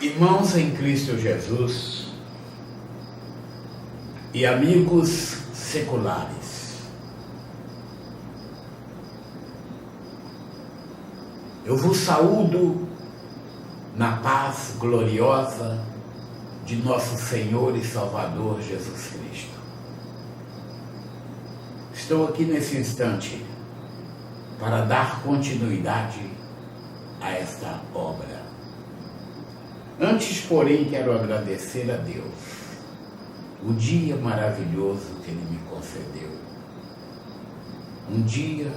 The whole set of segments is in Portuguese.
Irmãos em Cristo Jesus e amigos seculares, eu vos saúdo na paz gloriosa de nosso Senhor e Salvador Jesus Cristo. Estou aqui nesse instante para dar continuidade a esta obra. Antes, porém, quero agradecer a Deus o dia maravilhoso que Ele me concedeu. Um dia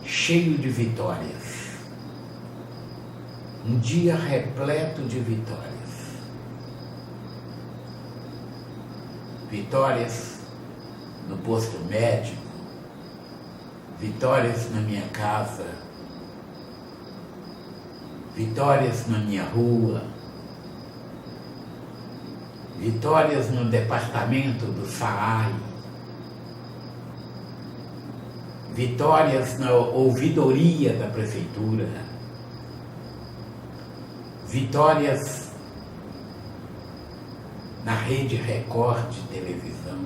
cheio de vitórias. Um dia repleto de vitórias. Vitórias no posto médico, vitórias na minha casa, vitórias na minha rua, vitórias no departamento do SAAI, vitórias na ouvidoria da prefeitura, vitórias na Rede Record de televisão.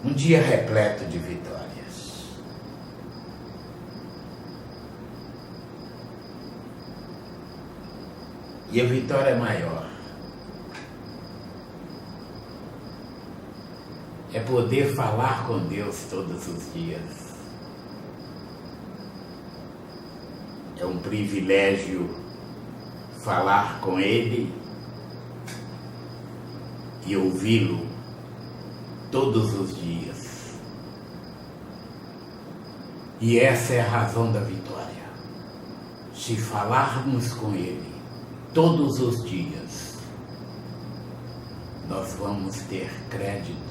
Um dia repleto de vitórias. E a vitória maior é poder falar com Deus todos os dias. É um privilégio falar com Ele e ouvi-lo todos os dias. E essa é a razão da vitória. Se falarmos com Ele todos os dias, nós vamos ter crédito.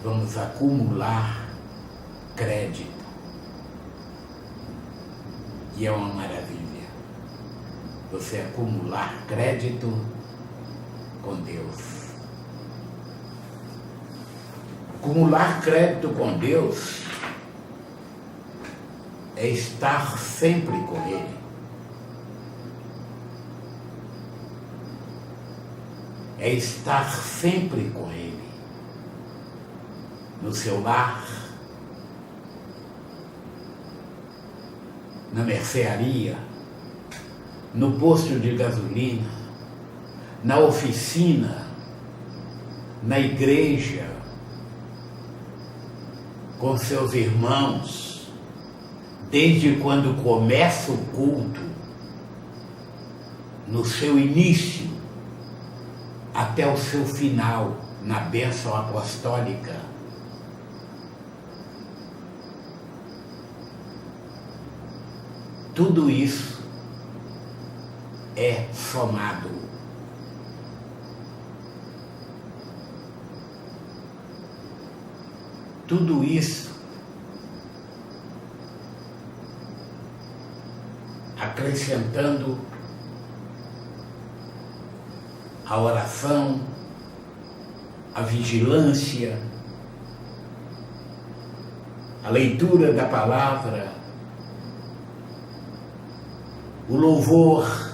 Vamos acumular crédito. E é uma maravilha você acumular crédito com Deus. Acumular crédito com Deus é estar sempre com Ele. É estar sempre com Ele. No seu lar, na mercearia, no posto de gasolina, na oficina, na igreja, com seus irmãos, desde quando começa o culto, no seu início, até o seu final, na bênção apostólica. Tudo isso é somado. Tudo isso acrescentando a oração, a vigilância, a leitura da palavra, o louvor.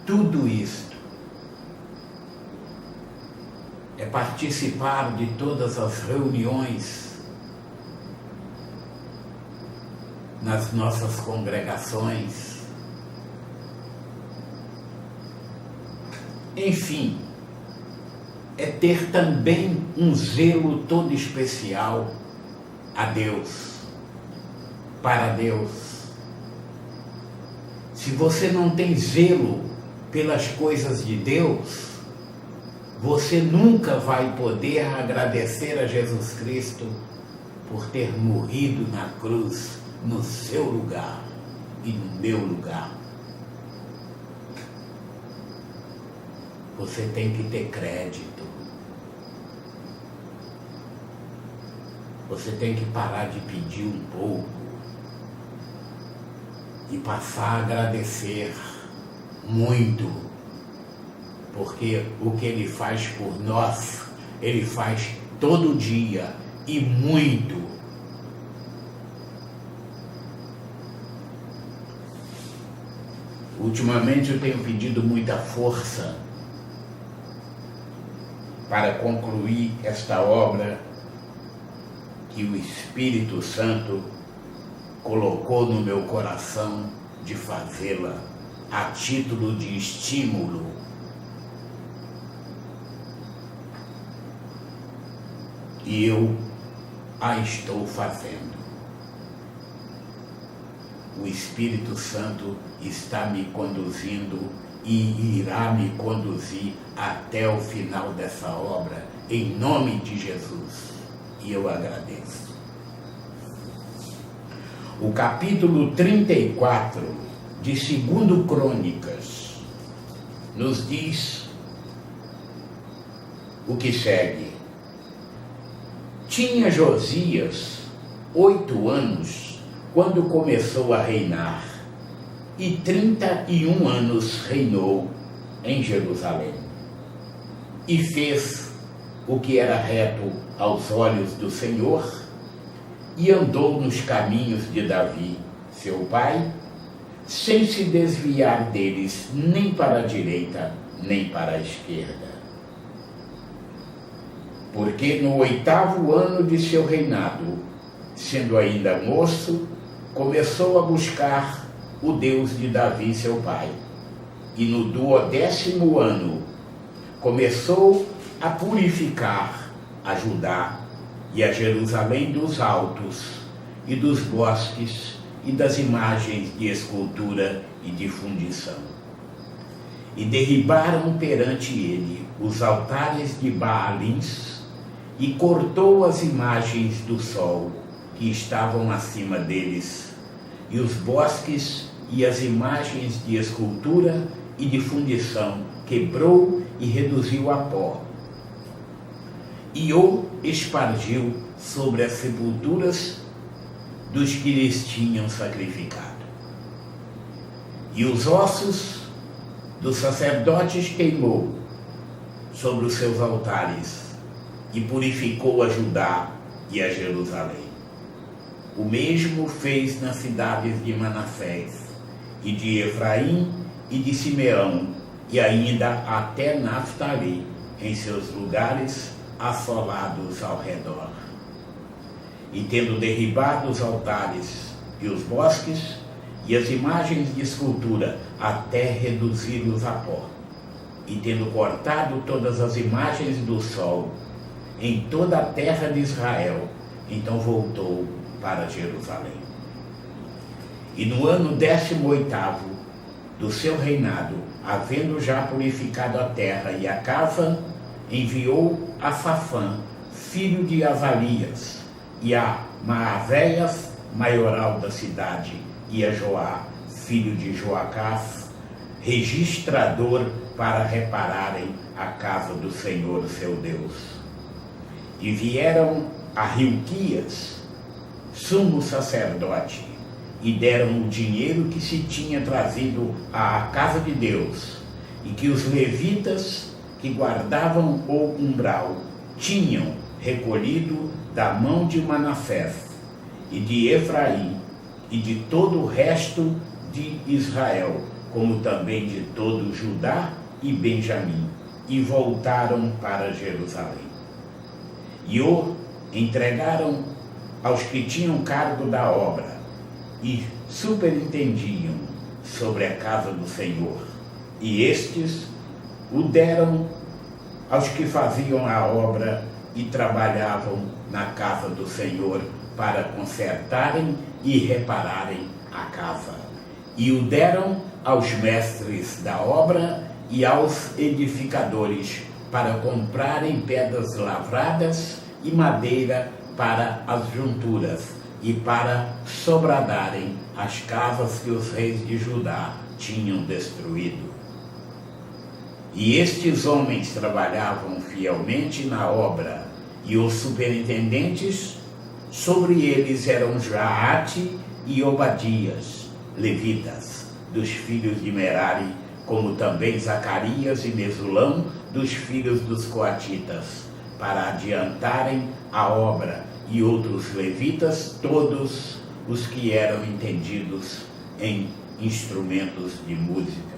Tudo isto é participar de todas as reuniões nas nossas congregações. Enfim, é ter também um zelo todo especial a Deus, para Deus. Se você não tem zelo pelas coisas de Deus, você nunca vai poder agradecer a Jesus Cristo por ter morrido na cruz no seu lugar e no meu lugar. Você tem que ter crédito. Você tem que parar de pedir um pouco e passar a agradecer muito, porque o que Ele faz por nós, Ele faz todo dia e muito. Ultimamente eu tenho pedido muita força para concluir esta obra que o Espírito Santo colocou no meu coração de fazê-la a título de estímulo. E eu a estou fazendo. O Espírito Santo está me conduzindo e irá me conduzir até o final dessa obra, em nome de Jesus. E eu agradeço. O capítulo 34 de 2 Crônicas nos diz o que segue. Tinha Josias 8 anos quando começou a reinar, e 31 anos reinou em Jerusalém. E fez o que era reto aos olhos do Senhor, e andou nos caminhos de Davi, seu pai, sem se desviar deles nem para a direita, nem para a esquerda. Porque no 8º ano de seu reinado, sendo ainda moço, começou a buscar o Deus de Davi, seu pai. E no 12º ano, começou a purificar a Judá e a Jerusalém dos altos e dos bosques e das imagens de escultura e de fundição. E derribaram perante ele os altares de Baalins e cortou as imagens do sol que estavam acima deles, e os bosques e as imagens de escultura e de fundição quebrou e reduziu a pó, e o espargiu sobre as sepulturas dos que lhes tinham sacrificado. E os ossos dos sacerdotes queimou sobre os seus altares, e purificou a Judá e a Jerusalém. O mesmo fez nas cidades de Manassés, e de Efraim e de Simeão, e ainda até Naftali, em seus lugares assolados ao redor. E tendo derribado os altares e os bosques, e as imagens de escultura, até reduzi-los a pó, e tendo cortado todas as imagens do sol, em toda a terra de Israel, então voltou para Jerusalém. E no ano 18º do seu reinado, havendo já purificado a terra e a casa, enviou a Safã, filho de Azarias, e a Maavéias, maioral da cidade, e a Joá, filho de Joacás, registrador, para repararem a casa do Senhor seu Deus. E vieram a Hilquias, sumo sacerdote, e deram o dinheiro que se tinha trazido à casa de Deus, e que os levitas que guardavam o umbral tinham recolhido da mão de Manassés e de Efraim e de todo o resto de Israel, como também de todo Judá e Benjamim, e voltaram para Jerusalém. E o entregaram aos que tinham cargo da obra e superintendiam sobre a casa do Senhor, e estes o deram aos que faziam a obra e trabalhavam na casa do Senhor para consertarem e repararem a casa, e o deram aos mestres da obra e aos edificadores para comprarem pedras lavradas e madeira para as junturas e para sobradarem as casas que os reis de Judá tinham destruído. E estes homens trabalhavam fielmente na obra, e os superintendentes sobre eles eram Jaate e Obadias, levitas, dos filhos de Merari, como também Zacarias e Mesulão, dos filhos dos coatitas, para adiantarem a obra, e outros levitas, todos os que eram entendidos em instrumentos de música.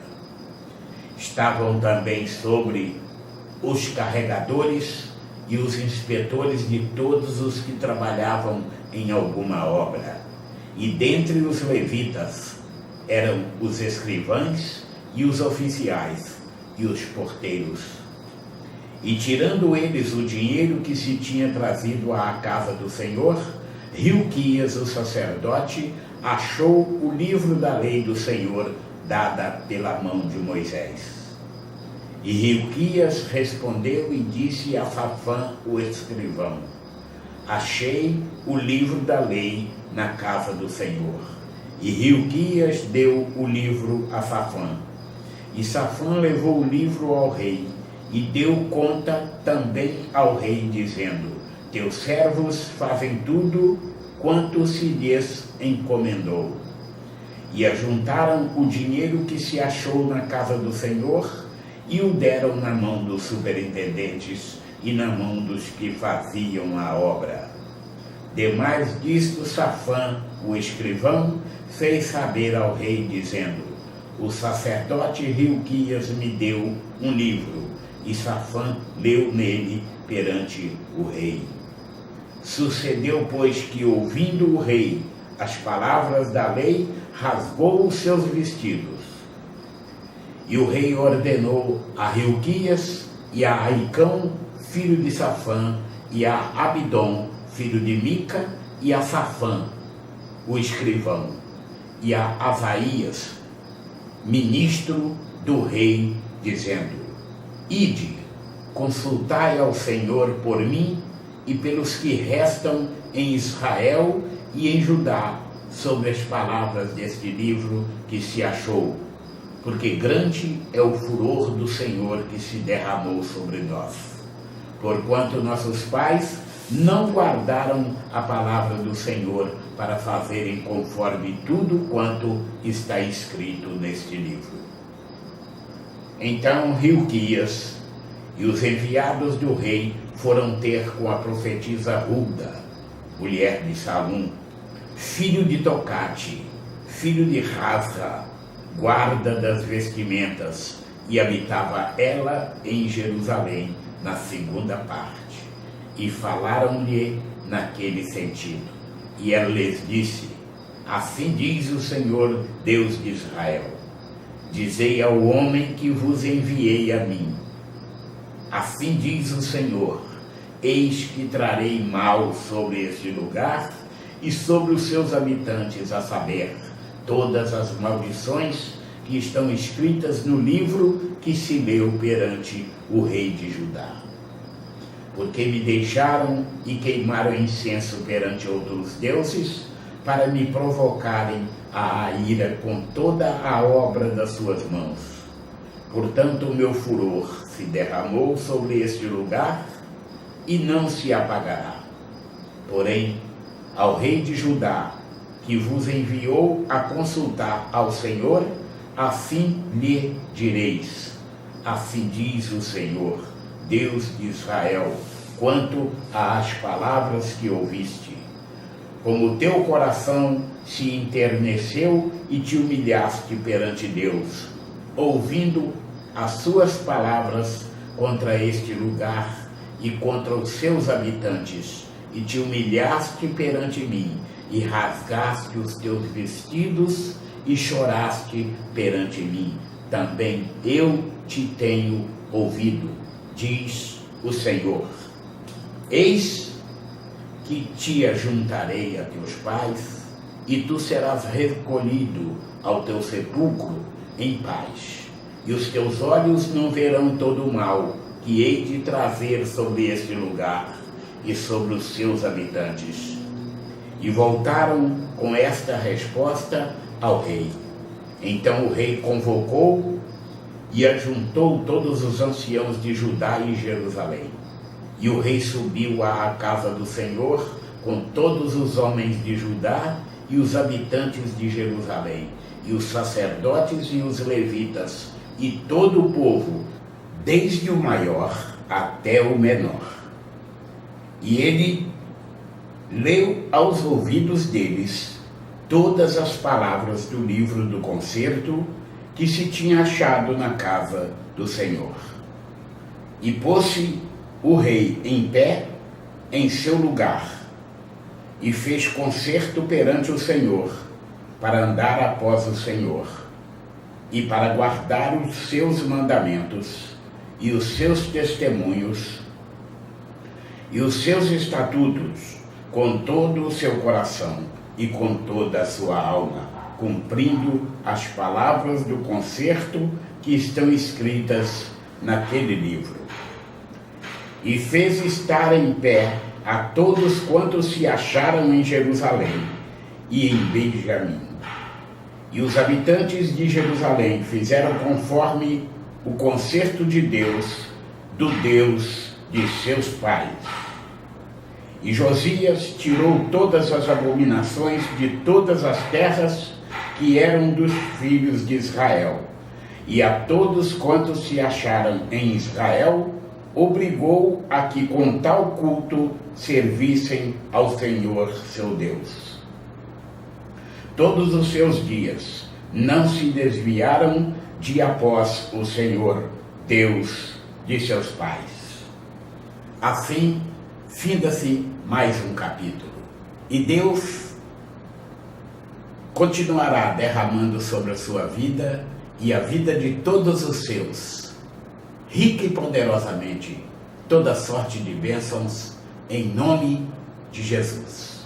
Estavam também sobre os carregadores e os inspetores de todos os que trabalhavam em alguma obra. E dentre os levitas eram os escrivães e os oficiais e os porteiros. E tirando eles o dinheiro que se tinha trazido à casa do Senhor, Hilquias, o sacerdote, achou o livro da lei do Senhor, dada pela mão de Moisés. E Hilquias respondeu e disse a Safã, o escrivão: achei o livro da lei na casa do Senhor. E Hilquias deu o livro a Safã. E Safã levou o livro ao rei, e deu conta também ao rei, dizendo: teus servos fazem tudo quanto se lhes encomendou. E ajuntaram o dinheiro que se achou na casa do Senhor, e o deram na mão dos superintendentes e na mão dos que faziam a obra. Demais disto, Safã, o escrivão, fez saber ao rei, dizendo: o sacerdote Hilquias me deu um livro, e Safã leu nele perante o rei. Sucedeu, pois, que, ouvindo o rei as palavras da lei, rasgou os seus vestidos. E o rei ordenou a Hilquias e a Aicão, filho de Safã, e a Abidom, filho de Mica, e a Safã, o escrivão, e a Asaías, ministro do rei, dizendo: ide, consultai ao Senhor por mim e pelos que restam em Israel e em Judá, sobre as palavras deste livro que se achou, porque grande é o furor do Senhor que se derramou sobre nós, porquanto nossos pais não guardaram a palavra do Senhor para fazerem conforme tudo quanto está escrito neste livro. Então Hilquias e os enviados do rei foram ter com a profetisa Hulda, mulher de Salum, filho de Tocate, filho de Rasra, guarda das vestimentas, e habitava ela em Jerusalém, na segunda parte. E falaram-lhe naquele sentido. E ela lhes disse: assim diz o Senhor, Deus de Israel: dizei ao homem que vos enviei a mim, assim diz o Senhor: eis que trarei mal sobre este lugar e sobre os seus habitantes, a saber, todas as maldições que estão escritas no livro que se leu perante o rei de Judá. Porque me deixaram e queimaram incenso perante outros deuses, para me provocarem a ira com toda a obra das suas mãos. Portanto, o meu furor se derramou sobre este lugar e não se apagará. Porém, ao rei de Judá, que vos enviou a consultar ao Senhor, assim lhe direis: assim diz o Senhor, Deus de Israel, quanto às palavras que ouviste. Como o teu coração se enterneceu e te humilhaste perante Deus, ouvindo as suas palavras contra este lugar e contra os seus habitantes, e te humilhaste perante mim, e rasgaste os teus vestidos, e choraste perante mim, também eu te tenho ouvido, diz o Senhor. Eis que te ajuntarei a teus pais, e tu serás recolhido ao teu sepulcro em paz, e os teus olhos não verão todo o mal que hei de trazer sobre este lugar e sobre os seus habitantes. E voltaram com esta resposta ao rei. Então o rei convocou e ajuntou todos os anciãos de Judá e Jerusalém. E o rei subiu à casa do Senhor com todos os homens de Judá e os habitantes de Jerusalém, e os sacerdotes e os levitas, e todo o povo, desde o maior até o menor. E ele leu aos ouvidos deles todas as palavras do livro do concerto que se tinha achado na casa do Senhor. E pôs-se o rei em pé em seu lugar, e fez concerto perante o Senhor, para andar após o Senhor, e para guardar os seus mandamentos, e os seus testemunhos, e os seus estatutos, com todo o seu coração e com toda a sua alma, cumprindo as palavras do concerto que estão escritas naquele livro. E fez estar em pé a todos quantos se acharam em Jerusalém e em Benjamim. E os habitantes de Jerusalém fizeram conforme o concerto de Deus, do Deus de seus pais. E Josias tirou todas as abominações de todas as terras que eram dos filhos de Israel, e a todos quantos se acharam em Israel, obrigou a que com tal culto servissem ao Senhor seu Deus. Todos os seus dias não se desviaram de após o Senhor, Deus de seus pais. Assim, finda-se mais um capítulo. E Deus continuará derramando sobre a sua vida e a vida de todos os seus, rica e poderosamente, toda sorte de bênçãos, em nome de Jesus.